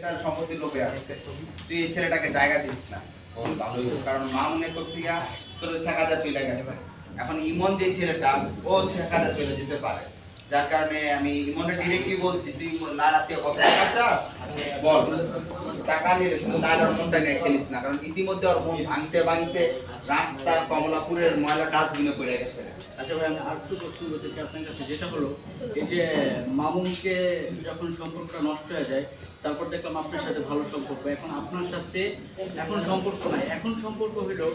তার সম্পত্তির লোভে আছে, তুই এই ছেলেটাকে জায়গা দিস না। ভালোই, কারণ মামুনের প্রক্রিয়া তোর ছেকাদা চলে গেছে। এখন ইমন যে ছেলেটা ও ছেকাদা চলে যেতে পারে, যার কারণে আমি ইমনকে ডিরেক্টলি বলছি, তুই লালাতে কত টাকা চাস বল, টাকা নিয়ে শুধু লালার মনটা নিয়ে খেলিস না, কারণ ইতিমধ্যে ওর মন ভাঙতে ভাঙতে রাস্তা কমলাপুরের ময়লা ডাস্টবিনে পড়ে গেছে। আচ্ছা ভাই, আমি আর একটু প্রশ্ন করতে চাই আপনার কাছে, যেটা হলো এই যে মামুনকে যখন সম্পর্কটা নষ্ট হয়ে যায়, তারপর দেখলাম আপনার সাথে ভালো সম্পর্ক, এখন আপনার সাথে এখন সম্পর্ক নাই, এখন সম্পর্ক হলো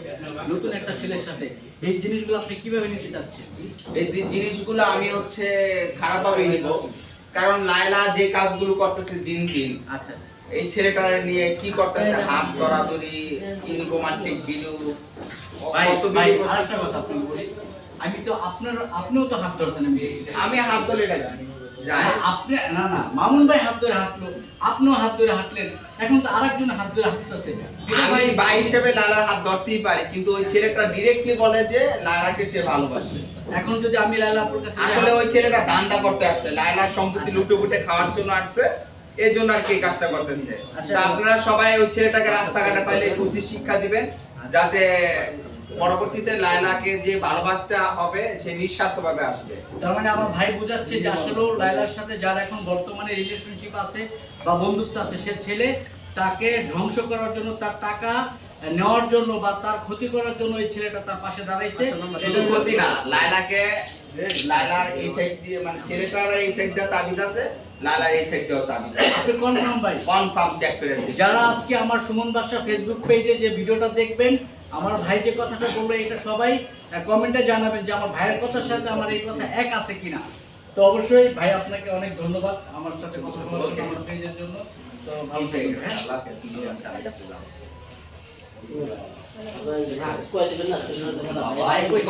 নতুন একটা ছেলের সাথে, এই জিনিসগুলো আপনি কিভাবে নিতে চাচ্ছেন? এই জিনিসগুলো আমি খারাপ ভাবে নিব, কারণ লায়লা যে কাজগুলো করতেছে দিন দিন, আচ্ছা, এই ছেলেটার নিয়ে কি করতেছে, হাত ধরাধরি, রোমান্টিক ভিডিও। আরেকটা কথা আপনাকে বলি, আমি তো আপনিও তো হাত ধরছেন, আমি হাত ধরে আপনি না না মামুন ভাই হাত ধরে হাঁটলো, আপনিও হাত ধরে হাঁটলেন, এখন তো আরেকজন হাত ধরে হাঁটতেছে। আমি ভাই হিসেবে লালার হাত ধরতেই পারি, কিন্তু ওই ছেলেটা ডিরেক্টলি বলে যে লালাকে সে ভালোবাসে। এখন যদি আমি লায়লাপুর কাছে, আসলে ওই ছেলেটা ধান্দা করতে আসছে, লায়লার সম্পত্তি লুটে পুটে খাওয়ার জন্য আসছে, এই জন্য আর কি কাজটা করতেছে। আপনারা সবাই ওই ছেলেটাকে রাস্তাঘাটে পাইলে একটু উচিত শিক্ষা দিবেন, যাতে পরবর্তীতে লায়লাকে যে ভালোবাসতে হবে সে নিঃস্বার্থভাবে আসবে। তার মানে আমার ভাই বোঝাচ্ছে যে আসলে লায়লার সাথে যার এখন বর্তমানে রিলেশনশিপ আছে বা বন্ধুত্ব আছে, সে ছেলে তাকে ধ্বংস করার জন্য, তার টাকা নেওয়ার জন্য বা তার ক্ষতি করার জন্য এই ছেলেটা তার পাশে দাঁড়াইছে। এটা ক্ষতি না, লায়লার এই সাইড দিয়ে, মানে ছেলেটার এই সাইড দিয়ে তাবিজ আছে, লায়লার এই সাইড দিয়েও তাবিজ আছে। আপনি কনফার্ম ভাই? কনফার্ম, চেক করে দিন। যারা আজকে আমার সুমন বাদশা ফেসবুক পেজে যে ভিডিওটা দেখবেন, আমার ভাই যে কথাটা বললো এটা সবাই কমেন্টে জানাবেন যে আমার ভাইয়ের কথার সাথে আমার এই কথা এক আছে কিনা। তো অবশ্যই ভাই আপনাকে অনেক ধন্যবাদ আমার সাথে কথা বলার জন্য, আমার পেজের জন্য। তো ভালো থাকবেন। আল্লাহ হাফেজ।